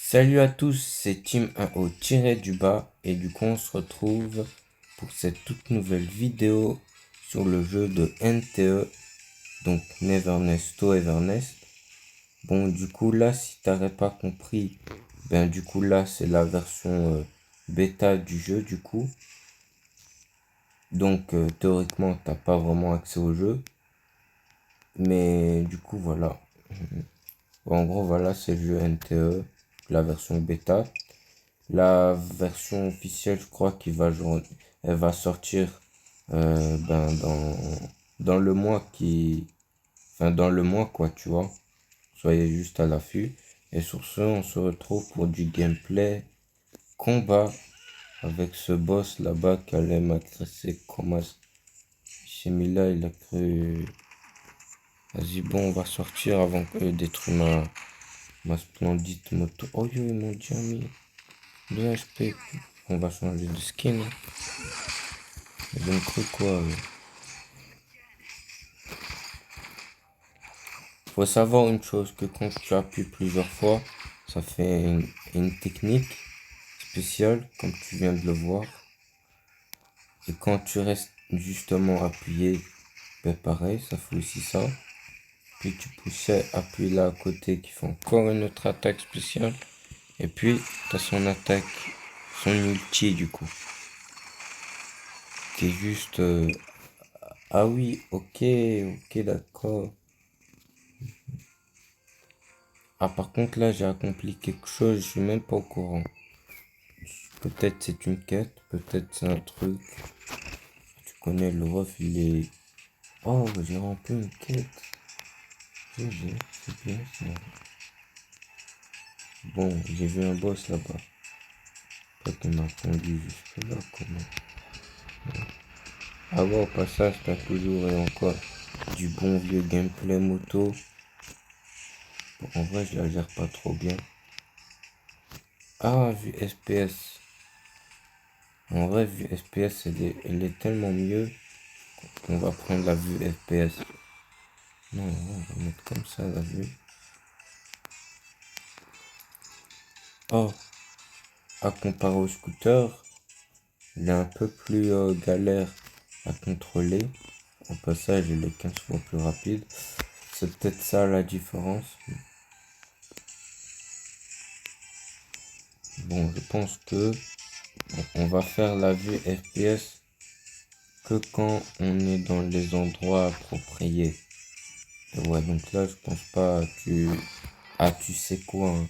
Salut à tous, c'est Team 1O tiré du bas et du coup on se retrouve pour cette toute nouvelle vidéo sur le jeu de NTE, donc Never Nest to Evernest. Bon du coup là si t'avais pas compris, ben du coup là c'est la version bêta du jeu du coup. Donc théoriquement t'as pas vraiment accès au jeu. Mais du coup voilà. En gros voilà c'est le jeu NTE, la version bêta. La version officielle, je crois elle va sortir dans le mois dans le mois quoi, tu vois. Soyez juste à l'affût. Et sur ce, on se retrouve pour du gameplay combat avec ce boss là-bas qui allait m'agresser comme un Shemila, il a cru. Vas-y, bon, on va sortir avant que détruire ma splendide moto. Oh yo, ils m'ont déjà mis 2 HP. On va changer de skin. Ils ont cru quoi Faut savoir une chose, que quand tu appuies plusieurs fois, ça fait une technique spéciale, comme tu viens de le voir. Et quand tu restes justement appuyé, ben pareil, ça fait aussi ça. Puis tu poussais, appuies là à côté qui fait encore une autre attaque spéciale. Et puis, t'as son attaque, son ulti du coup. Qui est juste... Ah oui, ok, d'accord. Ah par contre là j'ai accompli quelque chose, je suis même pas au courant. Peut-être c'est une quête, peut-être c'est un truc. Tu connais le ref, il est... Oh, j'ai rempli une quête. C'est bien ça. Bon, j'ai vu un boss là-bas. Pas qu'il m'a conduit jusque là, comment. Ah ouais, au passage, t'as toujours et encore du bon vieux gameplay moto. Bon, en vrai, je la gère pas trop bien. Ah, vue SPS. En vrai, vue SPS, elle est tellement mieux qu'on va prendre la vue FPS. Non, on va mettre comme ça la vue. Oh, à comparer au scooter, il est un peu plus galère à contrôler. Au passage, il est 15 fois plus rapide. C'est peut-être ça la différence. Bon, je pense que on va faire la vue FPS que quand on est dans les endroits appropriés. Et ouais, donc là, je pense pas tu sais quoi, hein.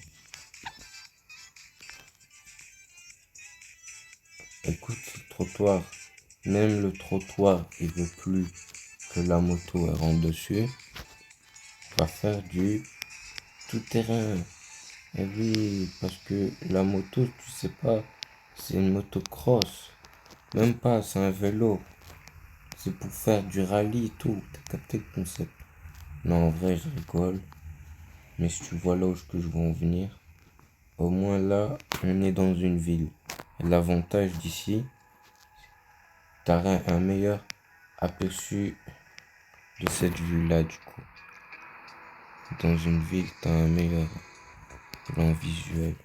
Écoute, le trottoir, même le trottoir, il veut plus que la moto elle rentre dessus. On va faire du tout terrain. Et oui, parce que la moto, tu sais pas, c'est une moto cross. Même pas, c'est un vélo. C'est pour faire du rallye et tout. T'as capté le concept? Non, en vrai, je rigole. Mais si tu vois là où que je veux en venir, au moins là, on est dans une ville. Et l'avantage d'ici, t'auras un meilleur aperçu de cette vue-là, du coup. Dans une ville, t'as un meilleur plan visuel.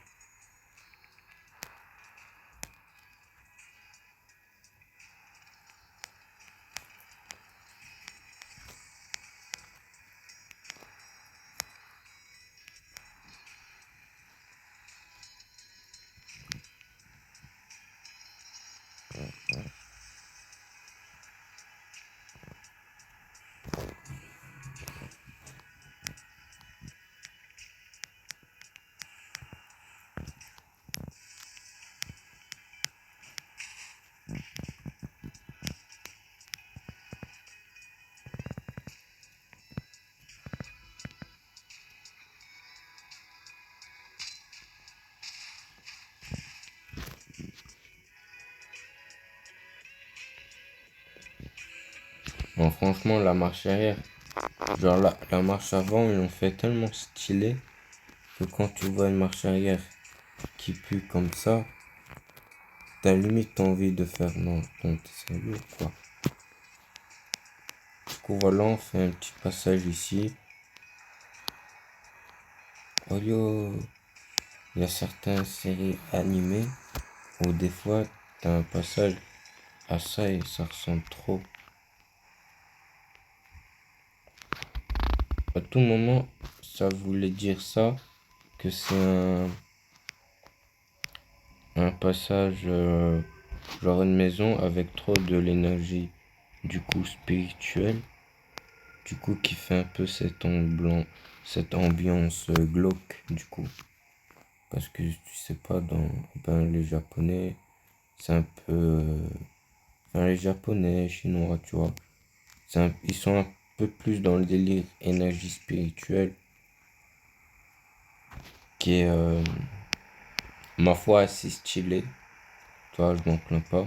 Bon, franchement, la marche arrière, genre la marche avant, ils l'ont fait tellement stylé que quand tu vois une marche arrière qui pue comme ça, t'as limite envie de faire non, donc c'est lourd quoi. Du coup, voilà, on fait un petit passage ici. Oh yo, il y a certaines séries animées où des fois t'as un passage à ça et ça ressemble trop. À tout moment, ça voulait dire ça, que c'est un passage, genre une maison avec trop de l'énergie, du coup spirituelle, du coup qui fait un peu cette ambiance glauque, du coup. Parce que tu sais pas, les Japonais, c'est un peu. Les Japonais, Chinois, tu vois. Ils sont un peu plus dans le délire énergie spirituelle, qui est, ma foi, assez stylé. Tu vois, je m'en plains pas.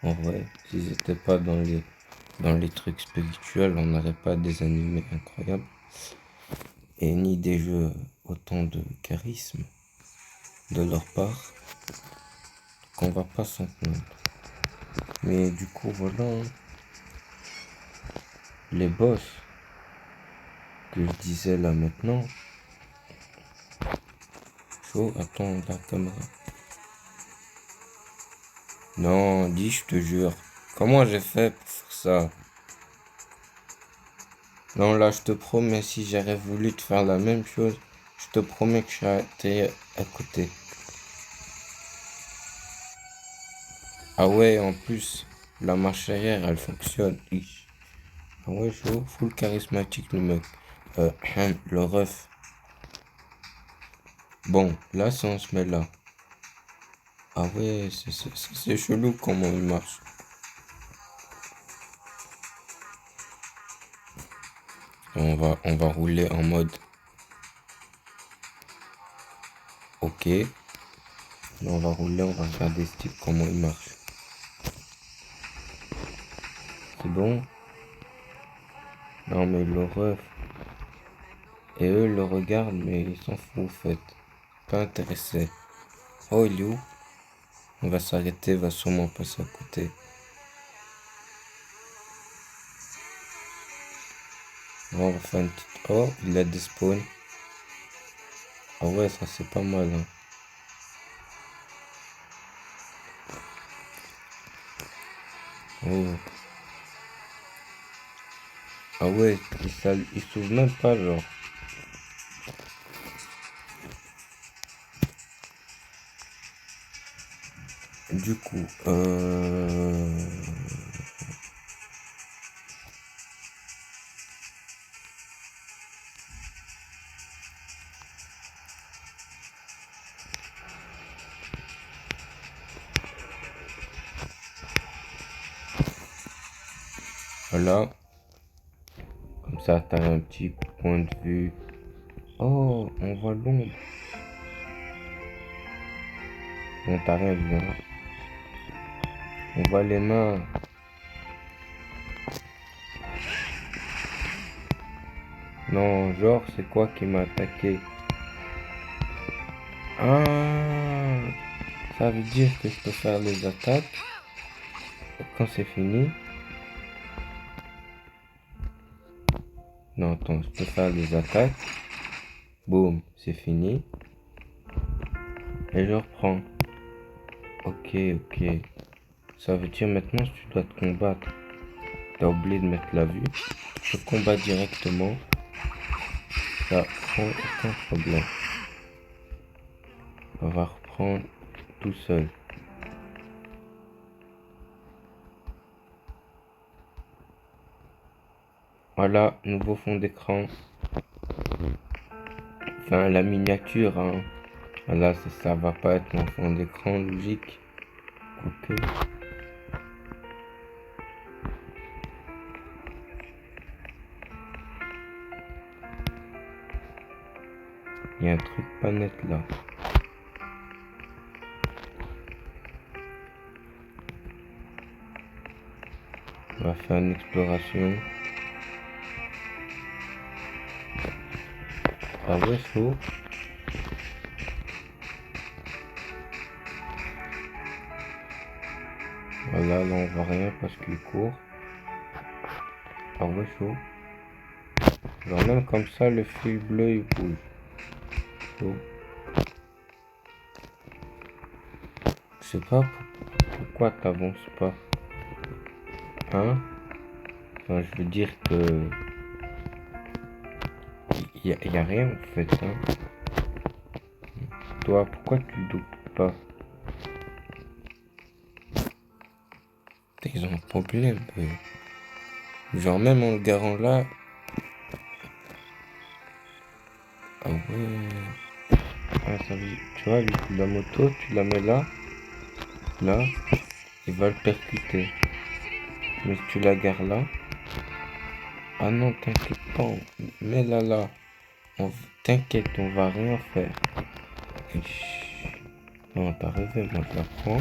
En vrai, s'ils étaient pas dans les trucs spirituels, on n'aurait pas des animés incroyables. Et ni des jeux autant de charisme de leur part, qu'on va pas s'en plaindre. Mais du coup, voilà, hein. Les boss que je disais là maintenant. Chaud, attends, la caméra. Non, dis, je te jure. Comment j'ai fait pour faire ça? Non, là, je te promets, si j'aurais voulu te faire la même chose, je te promets que j'aurais été à côté. Ah ouais, en plus, la marche arrière, elle fonctionne. Ah ouais, chaud, full charismatique, le mec. Le ref. Bon, là, si on se met là. Ah ouais, c'est chelou comment il marche. On va rouler en mode OK. On va rouler, on va regarder ce type comment il marche. C'est bon? Non mais le ref. Et eux le regardent mais ils s'en foutent en fait. Pas intéressé. Oh il est où? On va s'arrêter, va sûrement passer à côté. Bon, on va faire une petite. Oh, il a des spawns. Ah ouais, ça c'est pas mal, hein. Oh. Ah ouais, il s'ouvre même pas genre. Du coup, voilà. Comme ça, t'as un petit point de vue. Oh, on voit l'ombre. Bon, t'as rien vu, hein. On voit les mains. Non, genre, c'est quoi qui m'a attaqué? Ah, ça veut dire que je peux faire les attaques. Et quand c'est fini. Non, attends, je peux faire les attaques. Boum, c'est fini. Et je reprends. Ok, ok. Ça veut dire maintenant, si tu dois te combattre, t'as oublié de mettre la vue. Je combats directement. Ça prend aucun problème. On va reprendre tout seul. Voilà, nouveau fond d'écran. Enfin, la miniature, hein. Là, ça va pas être mon fond d'écran, logique. Ok. Il y a un truc pas net là. On va faire une exploration. Ah ouais, chaud. Voilà, là on voit rien parce qu'il court. Ah ouais, chaud. Genre même comme ça, le fil bleu il bouge. Chaud. Je sais pas pourquoi t'avances pas. Hein? Enfin, je veux dire que... y a rien en fait, hein. Toi, pourquoi tu doubles pas? Ils ont un problème. Genre même en le garant là... Ah ouais... Ah, ça veut... Tu vois, la moto, tu la mets là. Là, il va le percuter. Mais si tu la gares là... Ah non, t'inquiète pas. Mets-la là. T'inquiète, on va rien faire. Chut. Non, t'as rêvé, moi je la prends.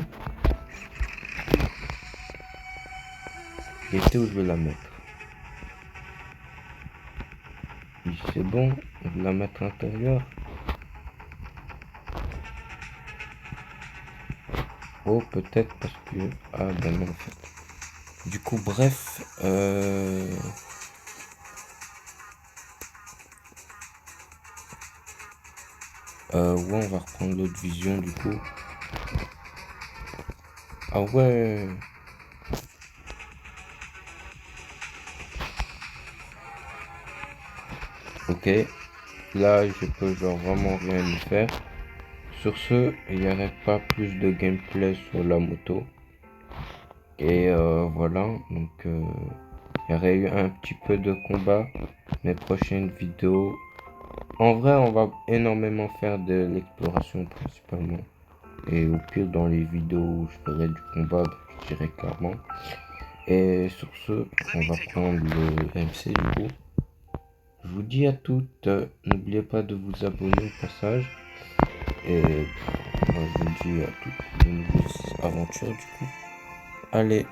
Et tu sais où je vais la mettre? Oui, c'est bon, on va la mettre à l'intérieur. Oh, peut-être parce que... Ah ben non, en fait. Du coup, bref, ouais, on va reprendre l'autre vision, du coup. Ah ouais. Ok. Là, je peux genre vraiment rien y faire. Sur ce, il n'y aurait pas plus de gameplay sur la moto. Et voilà, donc il y aurait eu un petit peu de combat. Mes prochaines vidéos. En vrai, on va énormément faire de l'exploration principalement. Et au pire, dans les vidéos où je ferai du combat, je dirais clairement. Et sur ce, on va prendre le MC du coup. Je vous dis à toutes, n'oubliez pas de vous abonner au passage. Et moi, je vous dis à toutes de nouvelles aventures du coup. Allez.